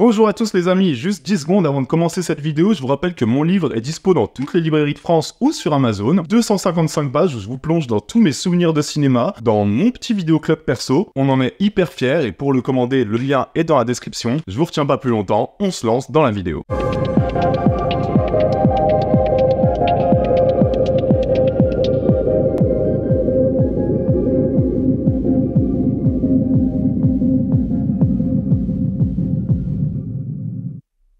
Bonjour à tous les amis, juste 10 secondes avant de commencer cette vidéo, je vous rappelle que mon livre est dispo dans toutes les librairies de France ou sur Amazon. 255 pages où je vous plonge dans tous mes souvenirs de cinéma, dans mon petit vidéoclub perso. On en est hyper fiers et pour le commander, le lien est dans la description. Je vous retiens pas plus longtemps, on se lance dans la vidéo.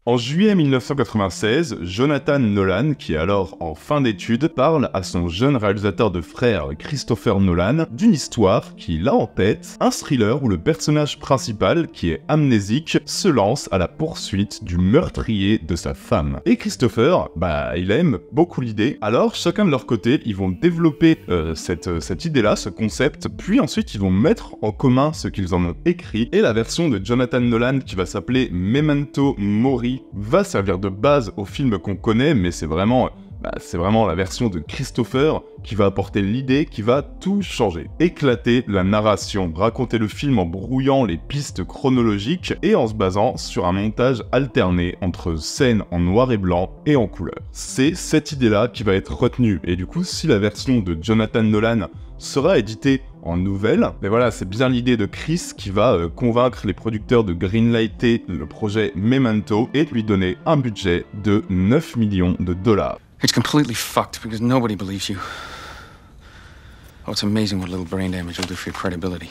En juillet 1996, Jonathan Nolan, qui est alors en fin d'études, parle à son jeune réalisateur de frères Christopher Nolan d'une histoire qu'il a en tête, un thriller où le personnage principal, qui est amnésique, se lance à la poursuite du meurtrier de sa femme. Et Christopher, il aime beaucoup l'idée, alors chacun de leur côté, ils vont développer cette idée-là, ce concept, puis ensuite ils vont mettre en commun ce qu'ils en ont écrit, et la version de Jonathan Nolan qui va s'appeler Memento Mori va servir de base au film qu'on connaît, mais c'est vraiment la version de Christopher qui va apporter l'idée, qui va tout changer. Éclater la narration, raconter le film en brouillant les pistes chronologiques et en se basant sur un montage alterné entre scènes en noir et blanc et en couleur. C'est cette idée-là qui va être retenue, et du coup, si la version de Jonathan Nolan sera éditée en nouvelle, mais voilà, c'est bien l'idée de Chris qui va convaincre les producteurs de greenlighter le projet Memento et lui donner un budget de 9 millions de dollars. It's completely fucked because nobody believes you. Oh, it's amazing what a little brain damage will do for your credibility.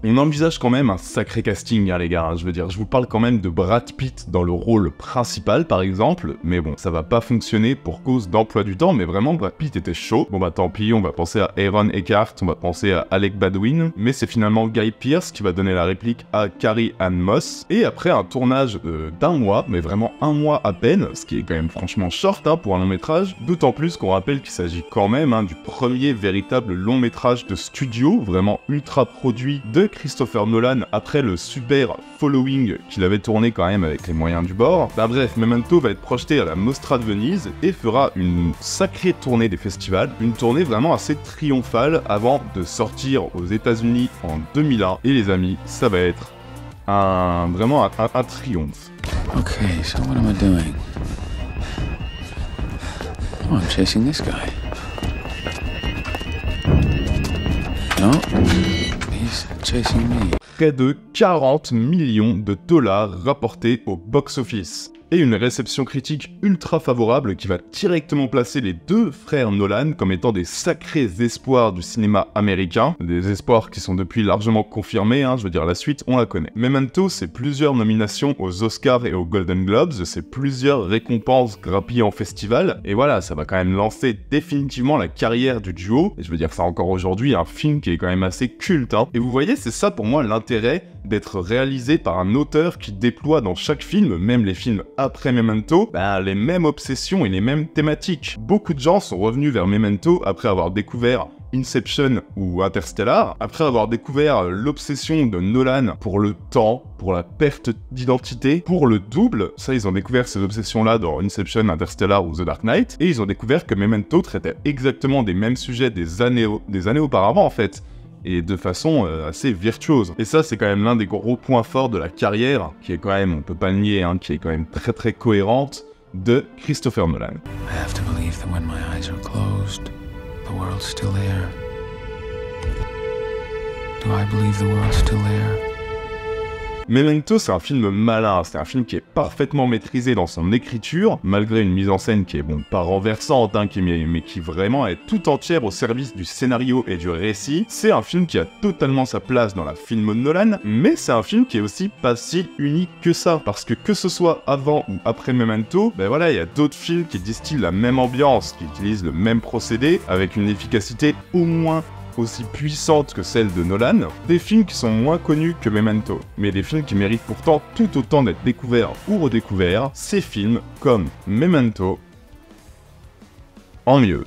On envisage quand même un sacré casting, hein, les gars, je veux dire, je vous parle quand même de Brad Pitt dans le rôle principal, par exemple, mais bon, ça va pas fonctionner pour cause d'emploi du temps, mais vraiment, Brad Pitt était chaud. Bon tant pis, on va penser à Aaron Eckhart, on va penser à Alec Baldwin, mais c'est finalement Guy Pearce qui va donner la réplique à Carrie Ann Moss, et après un tournage d'un mois, mais vraiment un mois à peine, ce qui est quand même franchement short pour un long métrage, d'autant plus qu'on rappelle qu'il s'agit quand même du premier véritable long métrage de studio, vraiment ultra produit de Christopher Nolan après le super following qu'il avait tourné quand même avec les moyens du bord. Bref, Memento va être projeté à la Mostra de Venise et fera une sacrée tournée des festivals, une tournée vraiment assez triomphale avant de sortir aux États-Unis en 2001. Et les amis, ça va être vraiment un triomphe. Okay, so what am I doing? Oh, I'm chasing this guy. No. Près de 40 millions de dollars rapportés au box-office. Et une réception critique ultra favorable qui va directement placer les deux frères Nolan comme étant des sacrés espoirs du cinéma américain. Des espoirs qui sont depuis largement confirmés, je veux dire la suite, on la connaît. Memento, c'est plusieurs nominations aux Oscars et aux Golden Globes, c'est plusieurs récompenses grappillées en festival, et voilà, ça va quand même lancer définitivement la carrière du duo, et je veux dire ça encore aujourd'hui, un film qui est quand même assez culte, Et vous voyez, c'est ça pour moi l'intérêt d'être réalisé par un auteur qui déploie dans chaque film, même les films après Memento, les mêmes obsessions et les mêmes thématiques. Beaucoup de gens sont revenus vers Memento après avoir découvert Inception ou Interstellar, après avoir découvert l'obsession de Nolan pour le temps, pour la perte d'identité, pour le double. Ça, ils ont découvert ces obsessions-là dans Inception, Interstellar ou The Dark Knight, et ils ont découvert que Memento traitait exactement des mêmes sujets des années auparavant, en fait, et de façon assez virtuose. Et ça, c'est quand même l'un des gros points forts de la carrière, qui est quand même, on peut pas le nier, qui est quand même très très cohérente, de Christopher Nolan. I have to believe that when my eyes are closed, the world's still there. Do I believe the world's still there? Memento, c'est un film malin, c'est un film qui est parfaitement maîtrisé dans son écriture, malgré une mise en scène qui est, pas renversante, mais qui vraiment est tout entière au service du scénario et du récit. C'est un film qui a totalement sa place dans la film Nolan, mais c'est un film qui est aussi pas si unique que ça, parce que ce soit avant ou après Memento, il y a d'autres films qui distillent la même ambiance, qui utilisent le même procédé, avec une efficacité au moins aussi puissante que celle de Nolan, des films qui sont moins connus que Memento, mais des films qui méritent pourtant tout autant d'être découverts ou redécouverts, ces films comme Memento en mieux.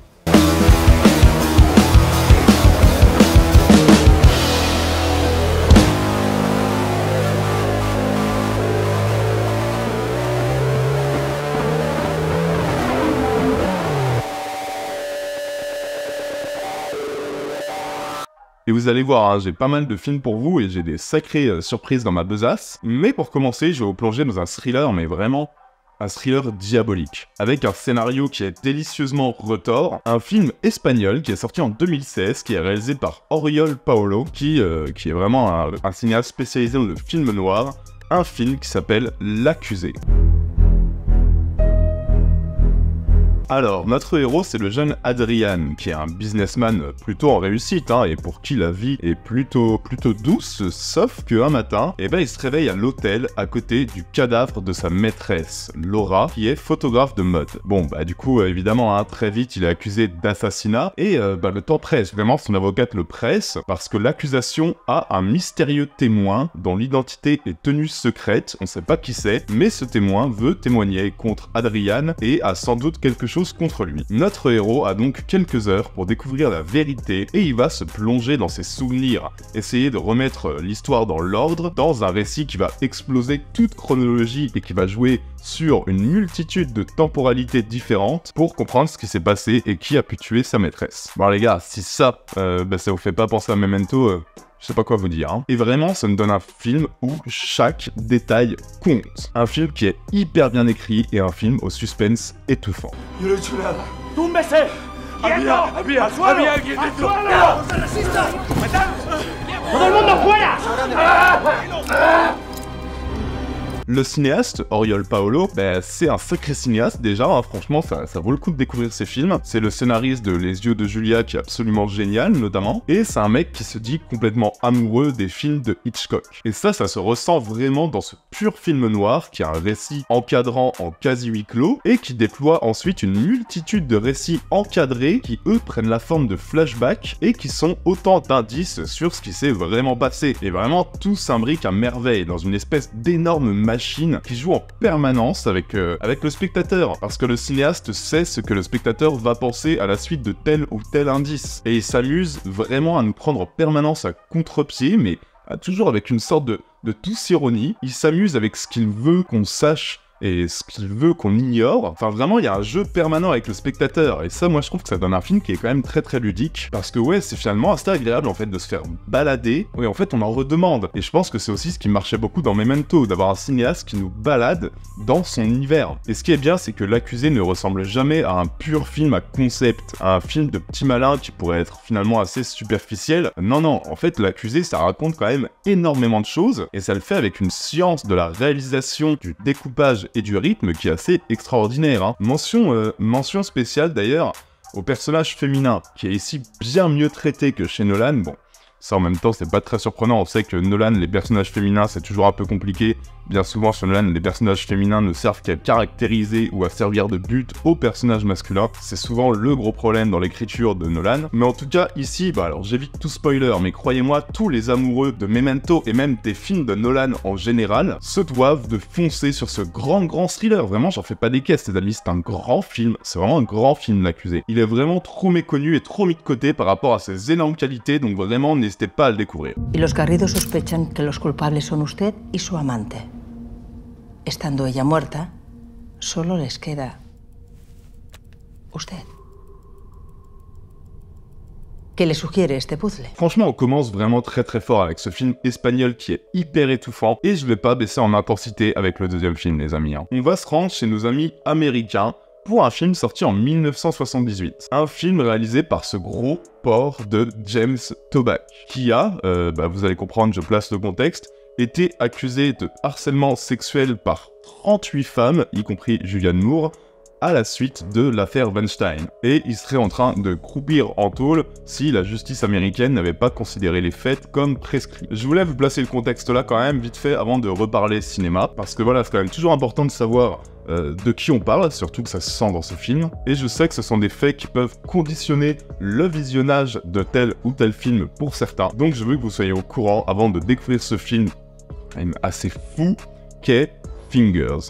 Et vous allez voir, hein, j'ai pas mal de films pour vous et j'ai des sacrées surprises dans ma besace. Mais pour commencer, je vais vous plonger dans un thriller, mais vraiment un thriller diabolique, avec un scénario qui est délicieusement retors, un film espagnol qui est sorti en 2016, qui est réalisé par Oriol Paulo, qui est vraiment un cinéaste spécialisé dans le film noir, un film qui s'appelle L'Accusé. Alors, notre héros, c'est le jeune Adrian, qui est un businessman plutôt en réussite, hein, et pour qui la vie est plutôt douce, sauf qu'un matin, il se réveille à l'hôtel à côté du cadavre de sa maîtresse, Laura, qui est photographe de mode. Bon, du coup, évidemment, hein, très vite, il est accusé d'assassinat, et le temps presse, vraiment, son avocate le presse, parce que l'accusation a un mystérieux témoin dont l'identité est tenue secrète, on sait pas qui c'est, mais ce témoin veut témoigner contre Adrian et a sans doute quelque chose contre lui. Notre héros a donc quelques heures pour découvrir la vérité et il va se plonger dans ses souvenirs, essayer de remettre l'histoire dans l'ordre, dans un récit qui va exploser toute chronologie et qui va jouer sur une multitude de temporalités différentes pour comprendre ce qui s'est passé et qui a pu tuer sa maîtresse. Bon les gars, si ça vous fait pas penser à Memento, je sais pas quoi vous dire, hein. Et vraiment, ça me donne un film où chaque détail compte. Un film qui est hyper bien écrit et un film au suspense étouffant. Yo no he hecho nada. ¡Túmbese! ¡Quieto! ¡Al suelo! ¡Había alguien dentro! ¡Al suelo! ¡No se resista! ¡Todo el mundo fuera! Le cinéaste, Oriol Paulo, c'est un sacré cinéaste déjà, hein, franchement ça vaut le coup de découvrir ses films. C'est le scénariste de Les Yeux de Julia qui est absolument génial notamment, et c'est un mec qui se dit complètement amoureux des films de Hitchcock. Et ça se ressent vraiment dans ce pur film noir qui a un récit encadrant en quasi huis clos, et qui déploie ensuite une multitude de récits encadrés qui eux prennent la forme de flashbacks et qui sont autant d'indices sur ce qui s'est vraiment passé. Et vraiment tout s'imbrique à merveille dans une espèce d'énorme machine qui joue en permanence avec le spectateur, parce que le cinéaste sait ce que le spectateur va penser à la suite de tel ou tel indice, et il s'amuse vraiment à nous prendre en permanence à contre-pied, mais toujours avec une sorte de douce ironie. Il s'amuse avec ce qu'il veut qu'on sache et ce qu'il veut qu'on ignore. Enfin vraiment, il y a un jeu permanent avec le spectateur, et ça, moi je trouve que ça donne un film qui est quand même très ludique, parce que ouais, c'est finalement assez agréable en fait de se faire balader, et en fait on en redemande, et je pense que c'est aussi ce qui marchait beaucoup dans Memento, d'avoir un cinéaste qui nous balade dans son univers. Et ce qui est bien, c'est que L'Accusé ne ressemble jamais à un pur film à concept, à un film de petit malin qui pourrait être finalement assez superficiel. Non, en fait L'Accusé, ça raconte quand même énormément de choses, et ça le fait avec une science de la réalisation, du découpage et du rythme qui est assez extraordinaire, hein. Mention spéciale d'ailleurs au personnage féminin, qui est ici bien mieux traité que chez Nolan. Bon, ça en même temps c'est pas très surprenant, on sait que Nolan, les personnages féminins c'est toujours un peu compliqué. Bien souvent chez Nolan, les personnages féminins ne servent qu'à caractériser ou à servir de but aux personnages masculins. C'est souvent le gros problème dans l'écriture de Nolan. Mais en tout cas, ici, alors j'évite tout spoiler, mais croyez-moi, tous les amoureux de Memento et même des films de Nolan en général se doivent de foncer sur ce grand thriller. Vraiment, j'en fais pas des caisses, les amis, c'est un grand film. C'est vraiment un grand film, L'Accusé. Il est vraiment trop méconnu et trop mis de côté par rapport à ses énormes qualités, donc vraiment, n'hésitez pas à le découvrir. Y los Garrido sospechan que los culpables son usted y su amante. Estando ella muerta, solo les queda usted. ¿Qué le sugiere este puzzle? Franchement, on commence vraiment très fort avec ce film espagnol qui est hyper étouffant, et je vais pas baisser en intensité avec le deuxième film, les amis, hein. On va se rendre chez nos amis américains pour un film sorti en 1978. Un film réalisé par ce gros porc de James Toback, qui a, vous allez comprendre, je place le contexte, été accusé de harcèlement sexuel par 38 femmes, y compris Julianne Moore, à la suite de l'affaire Weinstein. Et il serait en train de croupir en tôle si la justice américaine n'avait pas considéré les faits comme prescrits. Je voulais vous placer le contexte là quand même, vite fait, avant de reparler cinéma, parce que voilà, c'est quand même toujours important de savoir de qui on parle, surtout que ça se sent dans ce film, et je sais que ce sont des faits qui peuvent conditionner le visionnage de tel ou tel film pour certains, donc je veux que vous soyez au courant avant de découvrir ce film quand même assez fou, qu'est Fingers.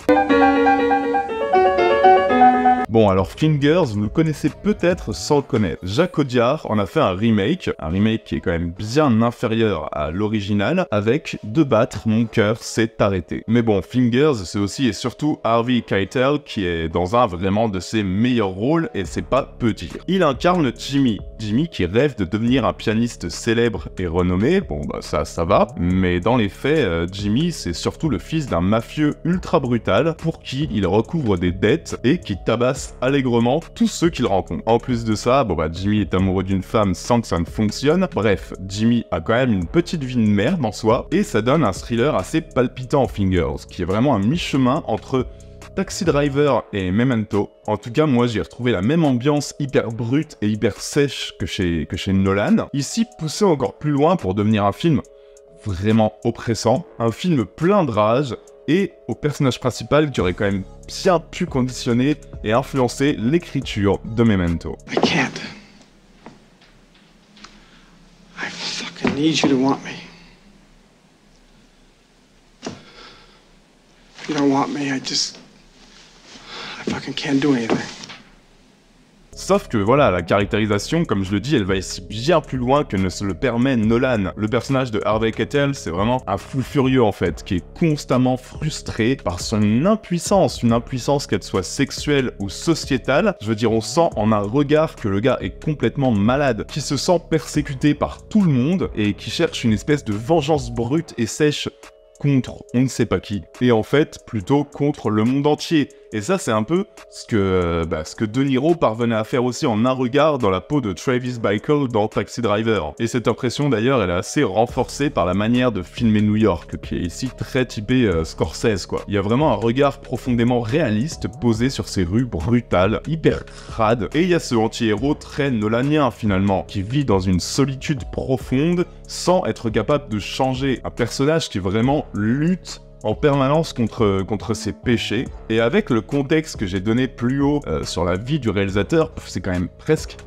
Bon, alors Fingers, vous le connaissez peut-être sans le connaître. Jacques Audiard en a fait un remake qui est quand même bien inférieur à l'original, avec De battre, mon cœur s'est arrêté. Mais bon, Fingers, c'est aussi et surtout Harvey Keitel qui est dans un vraiment de ses meilleurs rôles, et c'est pas peu dire. Il incarne Jimmy qui rêve de devenir un pianiste célèbre et renommé. Bon bah ça va, mais dans les faits, Jimmy c'est surtout le fils d'un mafieux ultra brutal pour qui il recouvre des dettes et qui tabasse allègrement tous ceux qu'il rencontre. En plus de ça, bon bah Jimmy est amoureux d'une femme sans que ça ne fonctionne. Bref, Jimmy a quand même une petite vie de merde en soi, et ça donne un thriller assez palpitant, Fingers, qui est vraiment un mi-chemin entre Taxi Driver et Memento. En tout cas, moi j'ai retrouvé la même ambiance hyper brute et hyper sèche que chez Nolan, ici poussé encore plus loin pour devenir un film vraiment oppressant, un film plein de rage, et au personnage principal qui aurait quand même bien pu conditionner et influencer l'écriture de Memento. I can't. I fucking need you to want me. If you don't want me, I fucking can't do anything. Sauf que voilà, la caractérisation, comme je le dis, elle va ici bien plus loin que ne se le permet Nolan. Le personnage de Harvey Keitel, c'est vraiment un fou furieux en fait, qui est constamment frustré par son impuissance, une impuissance qu'elle soit sexuelle ou sociétale. Je veux dire, on sent en un regard que le gars est complètement malade, qui se sent persécuté par tout le monde et qui cherche une espèce de vengeance brute et sèche contre on ne sait pas qui, et en fait plutôt contre le monde entier. Et ça c'est un peu ce que De Niro parvenait à faire aussi en un regard dans la peau de Travis Bickle dans Taxi Driver. Et cette impression d'ailleurs elle est assez renforcée par la manière de filmer New York, qui est ici très typé Scorsese quoi. Il y a vraiment un regard profondément réaliste posé sur ces rues brutales, hyper crades, et il y a ce anti-héros très nolanien finalement, qui vit dans une solitude profonde sans être capable de changer. Un personnage qui vraiment lutte en permanence contre ses péchés. Et avec le contexte que j'ai donné plus haut sur la vie du réalisateur, c'est quand même presque...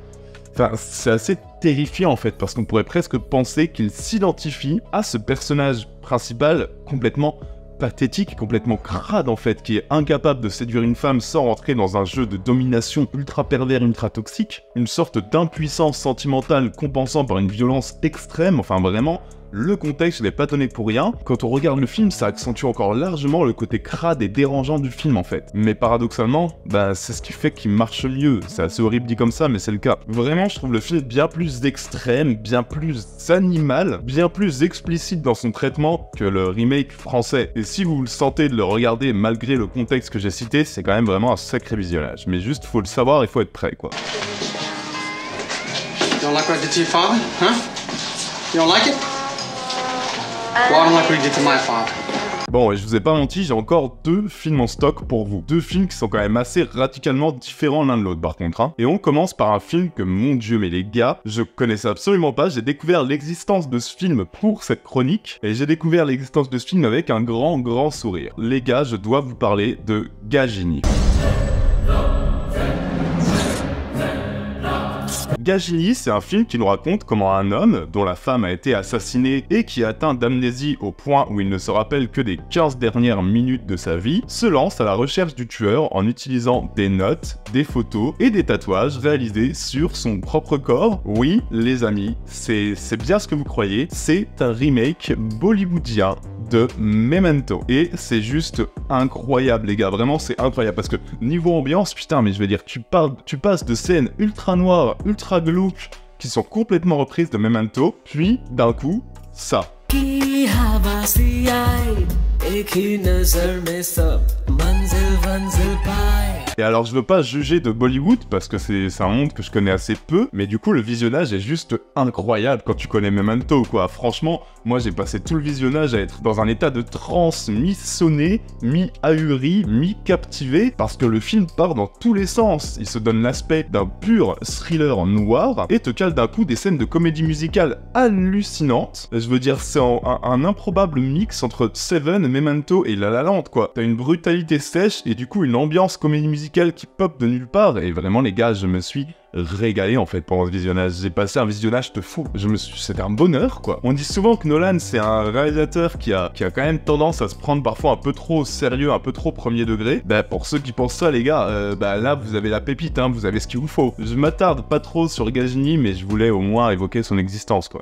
Enfin, c'est assez terrifiant en fait, parce qu'on pourrait presque penser qu'il s'identifie à ce personnage principal complètement pathétique, complètement crade en fait, qui est incapable de séduire une femme sans rentrer dans un jeu de domination ultra pervers, ultra toxique, une sorte d'impuissance sentimentale compensant par une violence extrême, enfin vraiment... Le contexte, je l'ai pas donné pour rien. Quand on regarde le film, ça accentue encore largement le côté crade et dérangeant du film en fait. Mais paradoxalement, bah c'est ce qui fait qu'il marche mieux. C'est assez horrible dit comme ça, mais c'est le cas. Vraiment, je trouve le film bien plus extrême, bien plus animal, bien plus explicite dans son traitement que le remake français. Et si vous le sentez de le regarder malgré le contexte que j'ai cité, c'est quand même vraiment un sacré visionnage. Mais juste, faut le savoir, il faut être prêt quoi. You don't like what I did to your father, huh? You don't like it? Well, I don't like what you did to my father. Bon, et je vous ai pas menti, j'ai encore 2 films en stock pour vous. 2 films qui sont quand même assez radicalement différents l'un de l'autre par contre. Hein. Et on commence par un film que, mon dieu, mais les gars, je connaissais absolument pas. J'ai découvert l'existence de ce film pour cette chronique. Et j'ai découvert l'existence de ce film avec un grand sourire. Les gars, je dois vous parler de Gagini. Gagini, c'est un film qui nous raconte comment un homme, dont la femme a été assassinée et qui est atteint d'amnésie au point où il ne se rappelle que des 15 dernières minutes de sa vie, se lance à la recherche du tueur en utilisant des notes, des photos et des tatouages réalisés sur son propre corps. Oui, les amis, c'est bien ce que vous croyez, c'est un remake bollywoodien de Memento. Et c'est juste incroyable les gars, vraiment c'est incroyable, parce que niveau ambiance, putain mais je veux dire, tu passes de scènes ultra noires, ultra glauques, qui sont complètement reprises de Memento, puis d'un coup, ça. Et alors je veux pas juger de Bollywood parce que c'est un monde que je connais assez peu, mais du coup le visionnage est juste incroyable quand tu connais Memento quoi. Franchement, moi j'ai passé tout le visionnage à être dans un état de transe, mi-sonné, mi-ahuri, mi-captivé, parce que le film part dans tous les sens. Il se donne l'aspect d'un pur thriller noir et te cale d'un coup des scènes de comédie musicale hallucinantes. Je veux dire, c'est un improbable mix entre Seven, Memento et La La Land quoi. T'as une brutalité sèche et du coup une ambiance comédie musicale qui pop de nulle part, et vraiment les gars, je me suis régalé en fait pendant ce visionnage. J'ai passé un visionnage de fou. C'était un bonheur quoi. On dit souvent que Nolan c'est un réalisateur qui a quand même tendance à se prendre parfois un peu trop au sérieux, un peu trop premier degré. Bah pour ceux qui pensent ça les gars, bah là vous avez la pépite, hein, vous avez ce qu'il vous faut. Je m'attarde pas trop sur Gagini, mais je voulais au moins évoquer son existence quoi.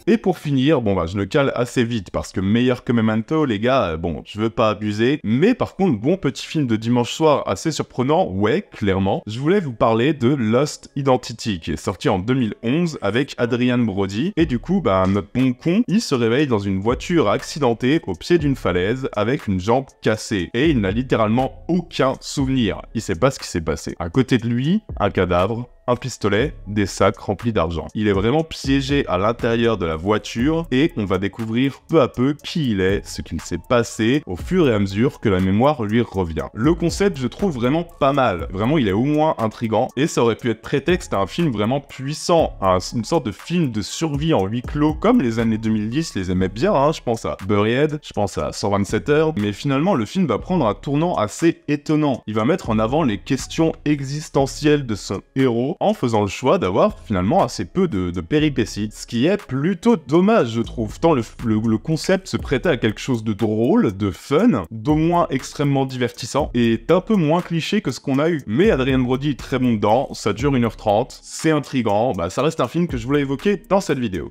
Et pour finir, bon bah je le cale assez vite parce que meilleur que Memento, les gars, bon, je veux pas abuser, mais par contre, bon petit film de dimanche soir assez surprenant, ouais, clairement. Je voulais vous parler de Lost Identity, qui est sorti en 2011 avec Adrien Brody, et du coup, bah notre bon con, il se réveille dans une voiture accidentée au pied d'une falaise avec une jambe cassée, et il n'a littéralement aucun souvenir. Il sait pas ce qui s'est passé. À côté de lui, un cadavre, un pistolet, des sacs remplis d'argent. Il est vraiment piégé à l'intérieur de la voiture et on va découvrir peu à peu qui il est, ce qu'il s'est passé au fur et à mesure que la mémoire lui revient. Le concept, je trouve vraiment pas mal. Vraiment, il est au moins intriguant et ça aurait pu être prétexte à un film vraiment puissant, une sorte de film de survie en huis clos comme les années 2010 les aimaient bien, hein. Je pense à Buried, je pense à 127 heures, mais finalement le film va prendre un tournant assez étonnant. Il va mettre en avant les questions existentielles de son héros en faisant le choix d'avoir finalement assez peu de péripéties. Ce qui est plutôt dommage, je trouve, tant le concept se prêtait à quelque chose de drôle, de fun, d'au moins extrêmement divertissant, et est un peu moins cliché que ce qu'on a eu. Mais Adrien Brody est très bon dedans, ça dure 1h30, c'est intriguant, bah ça reste un film que je voulais évoquer dans cette vidéo.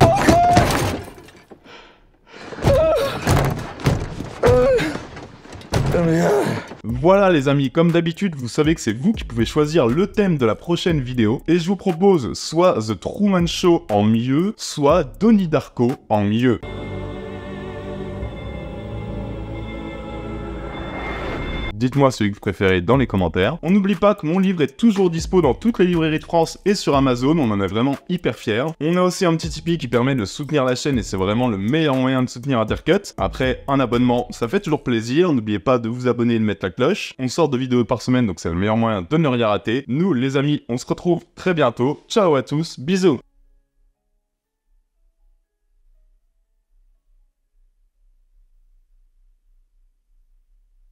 Voilà les amis, comme d'habitude, vous savez que c'est vous qui pouvez choisir le thème de la prochaine vidéo, et je vous propose soit The Truman Show en mieux, soit Donnie Darko en mieux. Dites-moi celui que vous préférez dans les commentaires. On n'oublie pas que mon livre est toujours dispo dans toutes les librairies de France et sur Amazon, on en est vraiment hyper fiers. On a aussi un petit Tipeee qui permet de soutenir la chaîne et c'est vraiment le meilleur moyen de soutenir Intercut. Après, un abonnement, ça fait toujours plaisir, n'oubliez pas de vous abonner et de mettre la cloche. On sort 2 vidéos par semaine, donc c'est le meilleur moyen de ne rien rater. Nous, les amis, on se retrouve très bientôt. Ciao à tous, bisous!